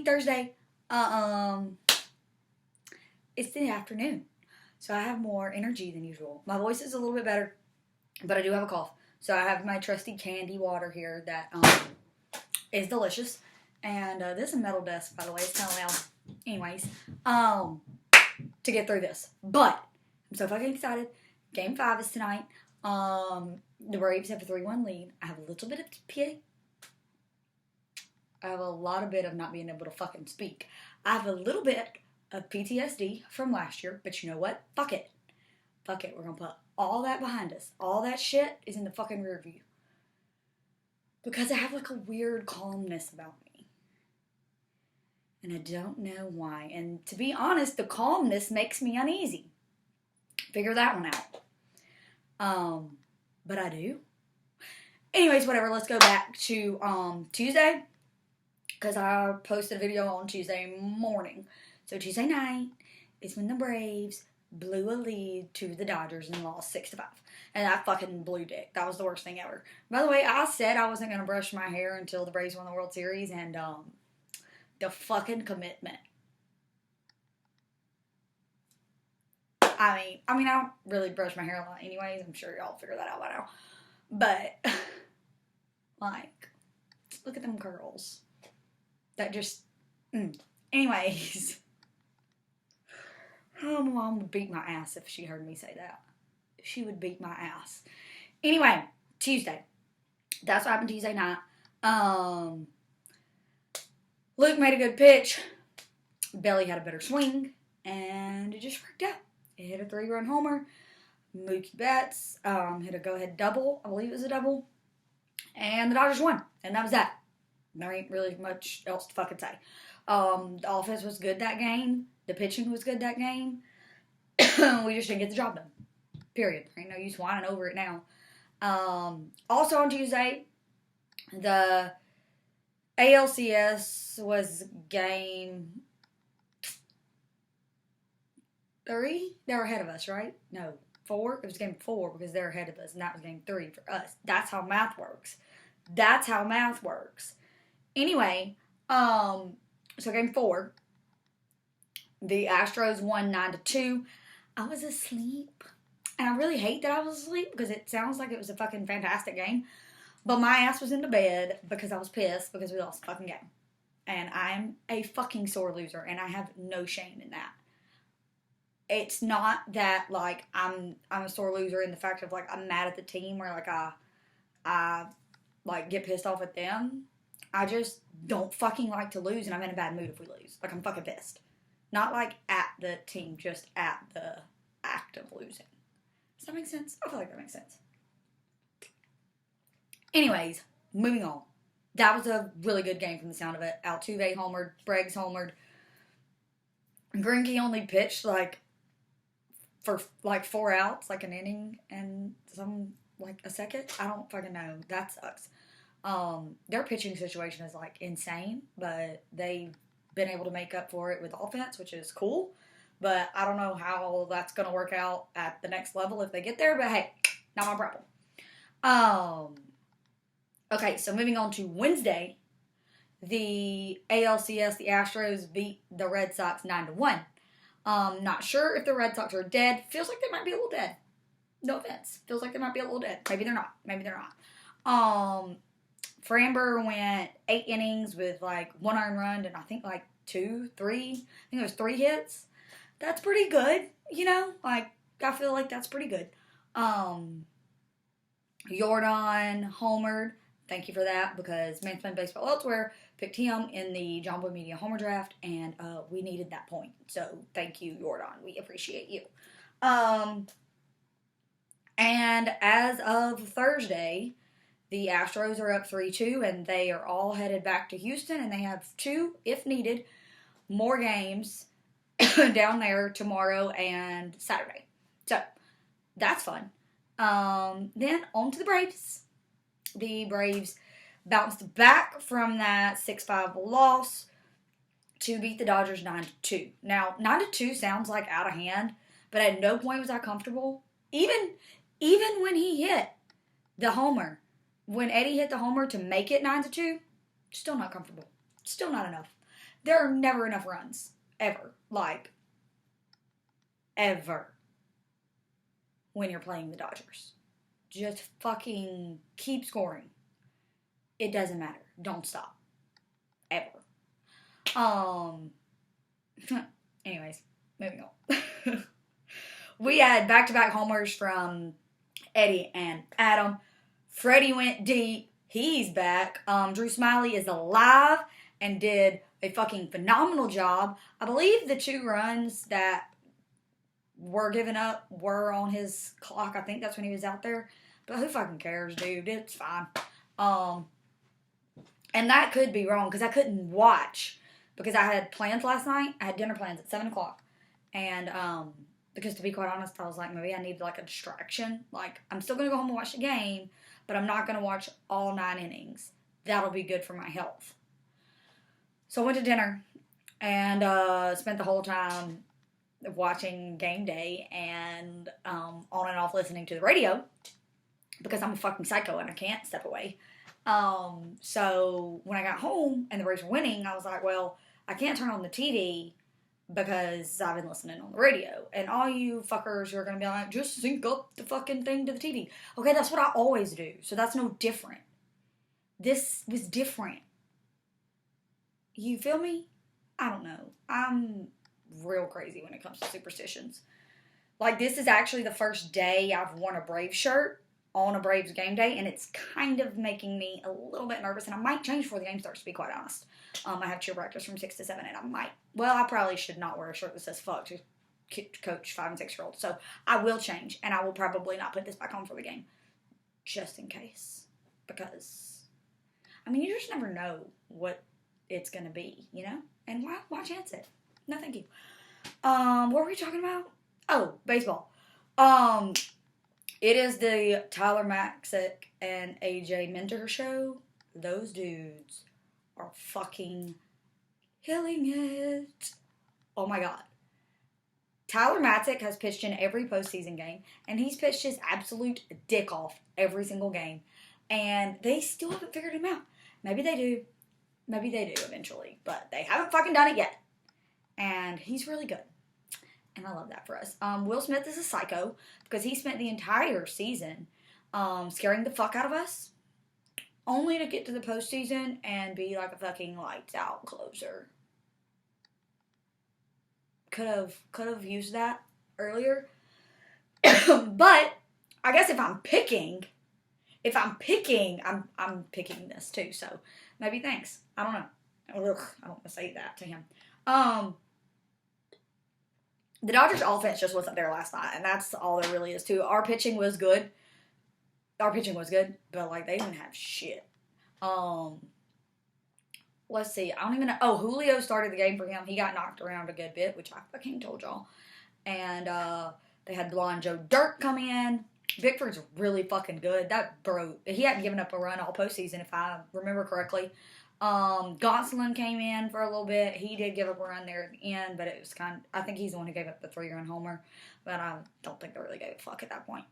Happy Thursday. It's the afternoon, so I have more energy than usual. My voice is a little bit better, but I do have a cough. So I have my trusty candy water here that is delicious. And this is a metal desk, by the way. It's kind of loud. Anyways, to get through this. But I'm so fucking excited. Game 5 is tonight. The Braves have a 3-1 lead. I have a little bit of pity. I have a lot of bit of not being able to fucking speak. I have a little bit of PTSD from last year, but you know what? Fuck it. Fuck it. We're going to put all that behind us. All that shit is in the fucking rear view. Because I have like a weird calmness about me. And I don't know why. And to be honest, the calmness makes me uneasy. Figure that one out. But I do. Anyways, whatever. Let's go back to Tuesday. Because I posted a video on Tuesday morning. So Tuesday night is when the Braves blew a lead to the Dodgers and lost 6-5. And I fucking blew dick. That was the worst thing ever. By the way, I said I wasn't going to brush my hair until the Braves won the World Series. And the fucking commitment. I mean, I don't really brush my hair a lot anyways. I'm sure y'all figure that out by now. But, like, look at them curls. That just, Anyways. Oh, my mom would beat my ass if she heard me say that. She would beat my ass. Anyway, Tuesday. That's what happened Tuesday night. Luke made a good pitch. Belly had a better swing. And it just worked out. It hit a 3-run homer. Mookie Betts hit a go-ahead double. I believe it was a double. And the Dodgers won. And that was that. There ain't really much else to fucking say. The offense was good that game. The pitching was good that game. We just didn't get the job done. Period. Ain't no use whining over it now. Also on Tuesday, the ALCS was game 3. They were ahead of us, right? No, 4. It was game 4 because they're ahead of us, and that was game 3 for us. That's how math works. That's how math works. Anyway, so game 4, the Astros won 9-2. I was asleep. And I really hate that I was asleep because it sounds like it was a fucking fantastic game. But my ass was in the bed because I was pissed because we lost the fucking game. And I'm a fucking sore loser. And I have no shame in that. It's not that, like, I'm a sore loser in the fact of, like, I'm mad at the team or, like, I get pissed off at them. I just don't fucking like to lose, and I'm in a bad mood if we lose. Like, I'm fucking pissed. Not, like, at the team, just at the act of losing. Does that make sense? I feel like that makes sense. Anyways, moving on. That was a really good game from the sound of it. Altuve homered, Breggs homered. Greinke only pitched, for 4 outs, like an inning and a second. I don't fucking know. That sucks. Their pitching situation is, insane, but they've been able to make up for it with offense, which is cool. But I don't know how that's going to work out at the next level if they get there. But hey, not my problem. Okay, so moving on to Wednesday, the ALCS, the Astros beat the Red Sox 9-1. Not sure if the Red Sox are dead. Feels like they might be a little dead. No offense. Feels like they might be a little dead. Maybe they're not. Maybe they're not. Framber went 8 innings with 1 earned run and I think 2, 3. I think it was 3 hits. That's pretty good, you know? I feel like that's pretty good. Jordan homered. Thank you for that because Man Spend Baseball Elsewhere picked him in the John Boy Media Homer Draft, and we needed that point. So thank you, Jordan. We appreciate you. And as of Thursday, the Astros are up 3-2, and they are all headed back to Houston, and they have 2, if needed, more games down there tomorrow and Saturday. So that's fun. Then on to the Braves. The Braves bounced back from that 6-5 loss to beat the Dodgers 9-2. Now, 9-2 sounds like out of hand, but at no point was I comfortable. Even when he hit the homer, when Eddie hit the homer to make it 9-2, still not comfortable. Still not enough. There are never enough runs. Ever. Like, ever. When you're playing the Dodgers. Just fucking keep scoring. It doesn't matter. Don't stop. Ever. Anyways, moving on. We had back-to-back homers from Eddie and Adam. Freddie went deep. He's back. Drew Smiley is alive and did a fucking phenomenal job. I believe the 2 runs that were given up were on his clock. I think that's when he was out there. But who fucking cares, dude? It's fine. And that could be wrong because I couldn't watch because I had plans last night. I had dinner plans at 7 o'clock. And because to be quite honest, I was like, maybe I need like a distraction. Like, I'm still going to go home and watch the game, but I'm not going to watch all 9 innings. That'll be good for my health. So I went to dinner and spent the whole time watching game day and on and off listening to the radio because I'm a fucking psycho and I can't step away. So when I got home and the Braves were winning, I was like, well, I can't turn on the TV because I've been listening on the radio. And all you fuckers are going to be like, just sync up the fucking thing to the TV. Okay, that's what I always do. So that's no different. This was different. You feel me? I don't know. I'm real crazy when it comes to superstitions. Like, this is actually the first day I've worn a Braves shirt on a Braves game day, and it's kind of making me a little bit nervous, and I might change before the game starts, to be quite honest. I have cheer practice from 6 to 7, and I probably should not wear a shirt that says fuck to coach 5 and 6-year-olds, so I will change, and I will probably not put this back on for the game, just in case, because, I mean, you just never know what it's going to be, you know, and why chance it? No, thank you. What were we talking about? Oh, baseball. It is the Tyler Maxick and AJ Minter show. Those dudes are fucking killing it. Oh my god. Tyler Maxick has pitched in every postseason game, and he's pitched his absolute dick off every single game, and they still haven't figured him out. Maybe they do. Maybe they do eventually, but they haven't fucking done it yet. And he's really good. And I love that for us. Will Smith is a psycho because he spent the entire season scaring the fuck out of us only to get to the postseason and be like a fucking lights out closer. Could have used that earlier. But I guess if I'm picking, I'm picking this too. So maybe thanks. I don't know. Ugh, I don't want to say that to him. The Dodgers offense just wasn't there last night, and that's all there really is to. Our pitching was good, but like they didn't have shit. Let's see. I don't even know. Oh, Julio started the game for him. He got knocked around a good bit, which I fucking told y'all. And they had Blonde Joe Dirt come in. Bickford's really fucking good. That bro, he hadn't given up a run all postseason, if I remember correctly. Gonsolin came in for a little bit. He did give up a run there at the end, but it was I think he's the one who gave up the 3-run homer, but I don't think they really gave a fuck at that point.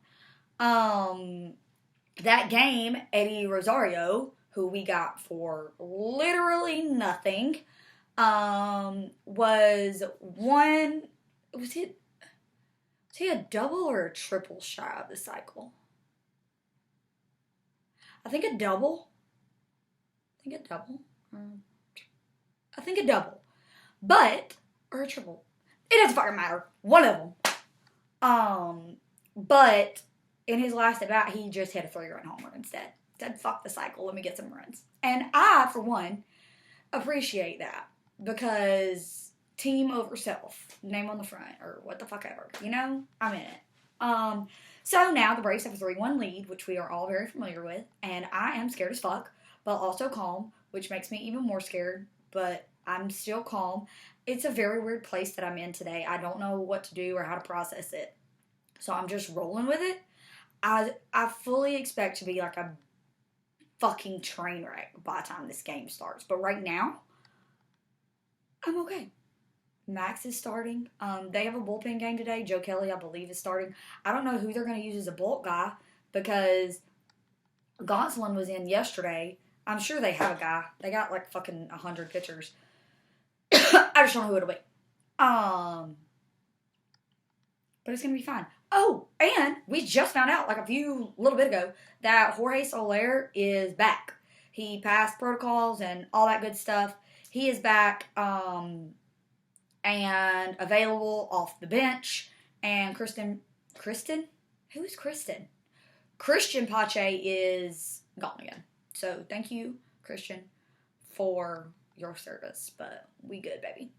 That game, Eddie Rosario, who we got for literally nothing, was he a double or a triple shy of the cycle? I think a double. But, or a triple. It doesn't fucking matter. One of them. But in his last at bat, he just hit a 3-run homer instead. Said, fuck the cycle, let me get some runs. And I, for one, appreciate that. Because team over self, name on the front, or what the fuck ever. You know? I'm in it. So now the Braves have a 3-1 lead, which we are all very familiar with. And I am scared as fuck, but also calm, which makes me even more scared. But I'm still calm. It's a very weird place that I'm in today. I don't know what to do or how to process it. So I'm just rolling with it. I fully expect to be like a fucking train wreck by the time this game starts. But right now, I'm okay. Max is starting. They have a bullpen game today. Joe Kelly, I believe, is starting. I don't know who they're going to use as a bulk guy because Gonsolin was in yesterday. I'm sure they have a guy. They got like fucking 100 pitchers. I just don't know who it'll be. But it's going to be fine. Oh, and we just found out, like little bit ago, that Jorge Soler is back. He passed protocols and all that good stuff. He is back, and available off the bench. And Kristen? Who is Kristen? Christian Pache is gone again. So thank you, Christian, for your service. But we good, baby.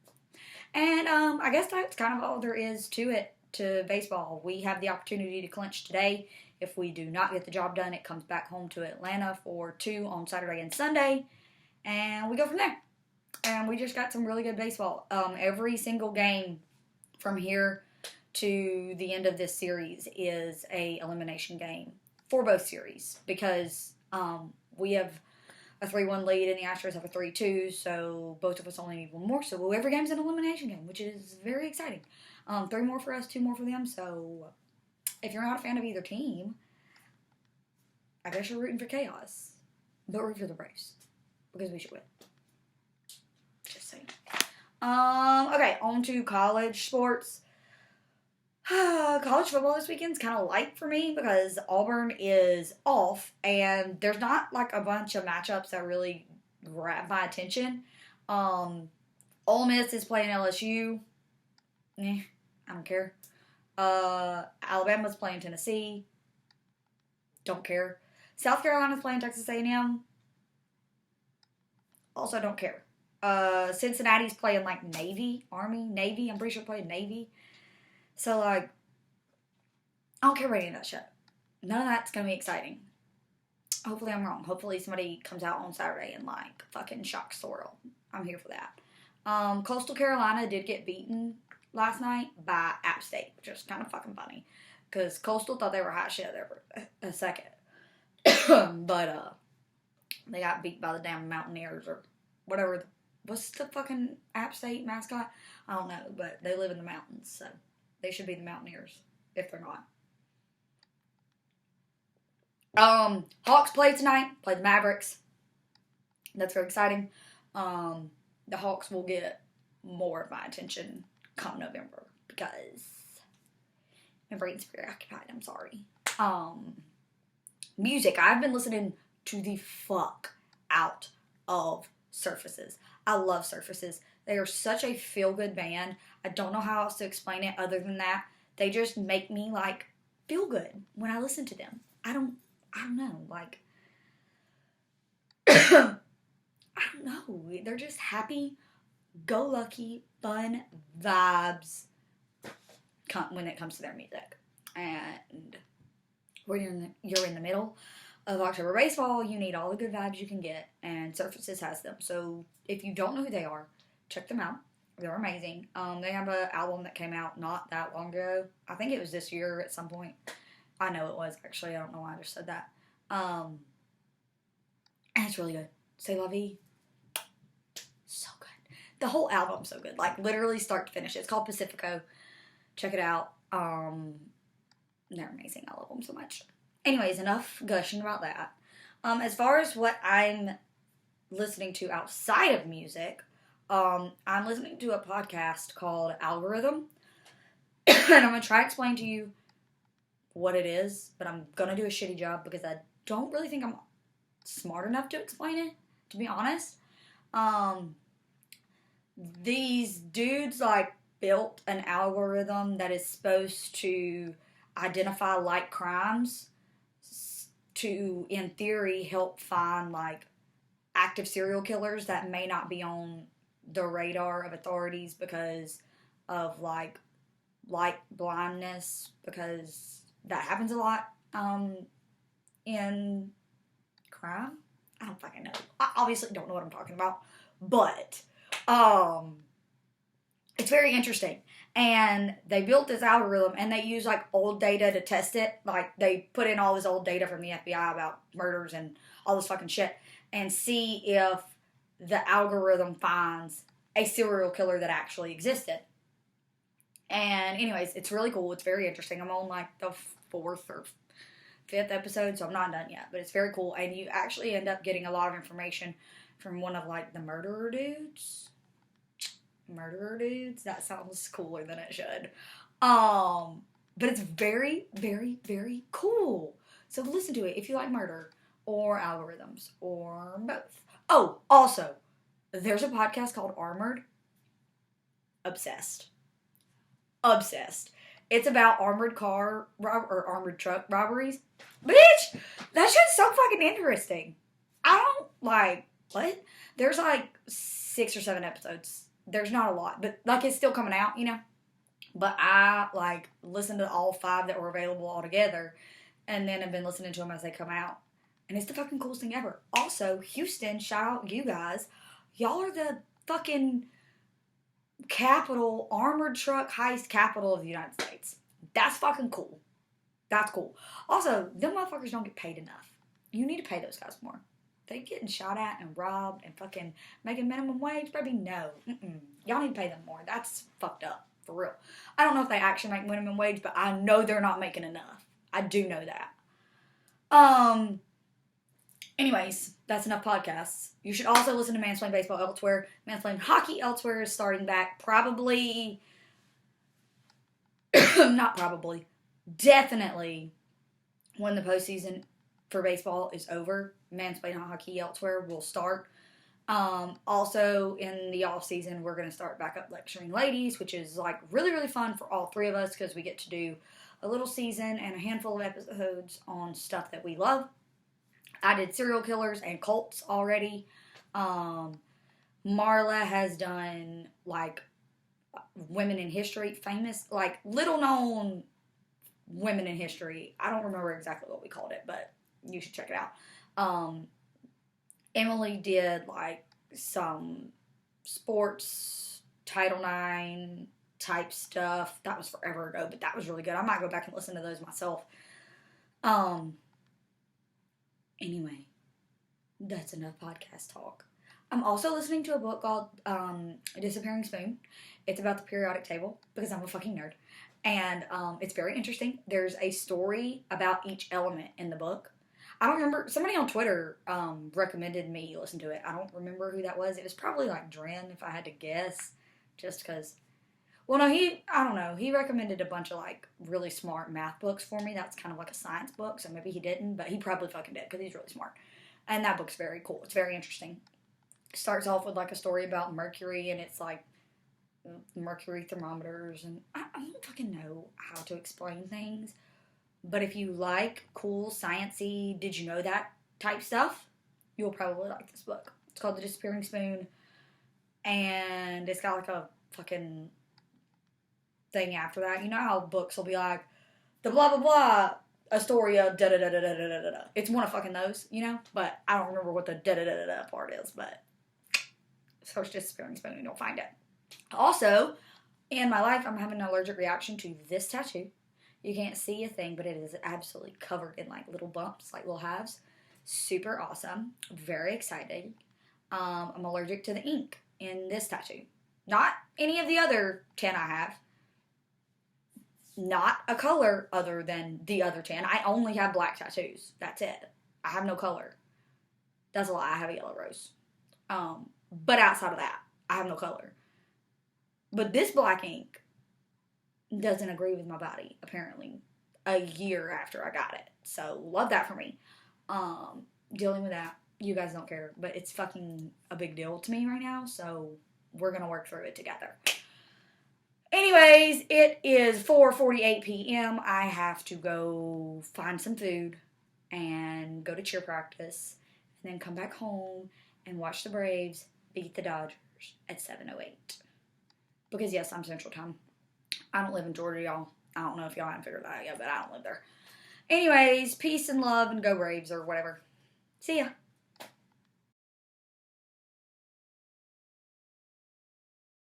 And I guess that's kind of all there is to it, to baseball. We have the opportunity to clinch today. If we do not get the job done, it comes back home to Atlanta for 2 on Saturday and Sunday. And we go from there. And we just got some really good baseball. Every single game from here to the end of this series is a elimination game for both series. Because we have a 3-1 lead and the Astros have a 3-2, so both of us only need one more. So every game's an elimination game, which is very exciting. 3 more for us, 2 more for them. So if you're not a fan of either team, I guess you're rooting for chaos. But root for the Braves, because we should win. Just saying. Okay, on to college sports. College football this weekend's kind of light for me because Auburn is off and there's not like a bunch of matchups that really grab my attention. Ole Miss is playing LSU. I don't care. Alabama's playing Tennessee. Don't care. South Carolina's playing Texas A&M. Also don't care. Cincinnati's playing like Navy. I'm pretty sure playing Navy. So, like, I don't care about any of that shit. None of that's going to be exciting. Hopefully I'm wrong. Hopefully somebody comes out on Saturday and, like, fucking shocks the world. I'm here for that. Coastal Carolina did get beaten last night by App State, which is kind of fucking funny. Because Coastal thought they were hot shit there for a second. But, they got beat by the damn Mountaineers or whatever. What's the fucking App State mascot? I don't know, but they live in the mountains, so they should be the Mountaineers, if they're not. Hawks play tonight. Play the Mavericks. That's very exciting. The Hawks will get more of my attention come November because my brain's preoccupied. I'm sorry. Music. I've been listening to the fuck out of Surfaces. I love Surfaces. They are such a feel-good band. I don't know how else to explain it other than that. They just make me, like, feel good when I listen to them. I don't know, like, I don't know. They're just happy, go lucky, fun vibes when it comes to their music. And you're in the middle of October baseball, you need all the good vibes you can get, and Surfaces has them. So if you don't know who they are, check them out. They're amazing. They have an album that came out not that long ago. I think it was this year at some point. I know it was, actually. I don't know why I just said that. And it's really good. C'est la vie. So good. The whole album's so good. Like, literally start to finish. It's called Pacifico. Check it out. They're amazing. I love them so much. Anyways, enough gushing about that. As far as what I'm listening to outside of music, I'm listening to a podcast called Algorithm. And I'm going to try to explain to you what it is, but I'm going to do a shitty job because I don't really think I'm smart enough to explain it, to be honest. These dudes, like, built an algorithm that is supposed to identify like crimes to, in theory, help find, like, active serial killers that may not be on the radar of authorities because of, like, light blindness, because that happens a lot in crime. I don't fucking know. I obviously don't know what I'm talking about, but it's very interesting. And they built this algorithm, and they use, like, old data to test it. Like, they put in all this old data from the FBI about murders and all this fucking shit, and see if the algorithm finds a serial killer that actually existed. And anyways, it's really cool. It's very interesting. I'm on, like, the 4th or 5th episode, so I'm not done yet. But it's very cool, and you actually end up getting a lot of information from one of, like, the murderer dudes. murderer dudes. That sounds cooler than it should. But it's very, very, very cool. So listen to it if you like murder or algorithms or both. Oh, also, there's a podcast called Armored. Obsessed. Obsessed. It's about armored car or armored truck robberies. Bitch, that shit's so fucking interesting. I don't like, what? There's like 6 or 7 episodes. There's not a lot, but like it's still coming out, you know? But I like listened to all 5 that were available all together, and then I've been listening to them as they come out. And it's the fucking coolest thing ever. Also, Houston, shout out you guys. Y'all are the fucking capital, armored truck heist capital of the United States. That's fucking cool. That's cool. Also, them motherfuckers don't get paid enough. You need to pay those guys more. They getting shot at and robbed and fucking making minimum wage? Baby, no. Y'all need to pay them more. That's fucked up. For real. I don't know if they actually make minimum wage, but I know they're not making enough. I do know that. Anyways, that's enough podcasts. You should also listen to Mansplain Baseball Elsewhere. Mansplain Hockey Elsewhere is starting back probably, not probably, definitely when the postseason for baseball is over. Mansplain Hockey Elsewhere will start. Also, in the off season, we're going to start back up lecturing ladies, which is like really, really fun for all 3 of us because we get to do a little season and a handful of episodes on stuff that we love. I did serial killers and cults already. Marla has done like women in history, famous, like little known women in history. I don't remember exactly what we called it, but you should check it out. Emily did like some sports, Title IX type stuff. That was forever ago, but that was really good. I might go back and listen to those myself. Anyway, that's enough podcast talk. I'm also listening to a book called Disappearing Spoon. It's about the periodic table because I'm a fucking nerd. And it's very interesting. There's a story about each element in the book. I don't remember. Somebody on Twitter recommended me listen to it. I don't remember who that was. It was probably like Dren, if I had to guess. Just because. Well, no, I don't know. He recommended a bunch of like really smart math books for me. That's kind of like a science book. So maybe he didn't, but he probably fucking did because he's really smart. And that book's very cool. It's very interesting. It starts off with like a story about mercury, and it's like mercury thermometers. And I don't fucking know how to explain things. But if you like cool, sciencey, did you know that type stuff, you'll probably like this book. It's called The Disappearing Spoon. And it's got like a fucking thing after that. You know how books will be like, the blah, blah, blah, a story of da-da-da-da-da-da-da-da. It's one of fucking those, you know? But I don't remember what the da-da-da-da-da part is, but search Disappearing Spoon and you'll find it. Also, in my life, I'm having an allergic reaction to this tattoo. You can't see a thing, but it is absolutely covered in like little bumps, like little halves. Super awesome. Very excited. I'm allergic to the ink in this tattoo. Not any of the other 10 I have. Not a color other than the other 10. I only have black tattoos. That's it. I have no color. That's a lie. I have a yellow rose. But outside of that, I have no color. But this black ink doesn't agree with my body, apparently, a year after I got it. So, love that for me. Dealing with that, you guys don't care, but it's fucking a big deal to me right now, so we're gonna work through it together. Anyways, it is 4:48 p.m. I have to go find some food and go to cheer practice, and then come back home and watch the Braves beat the Dodgers at 7:08. Because, yes, I'm Central Time. I don't live in Georgia, y'all. I don't know if y'all haven't figured that out yet, but I don't live there. Anyways, peace and love and go Braves or whatever. See ya.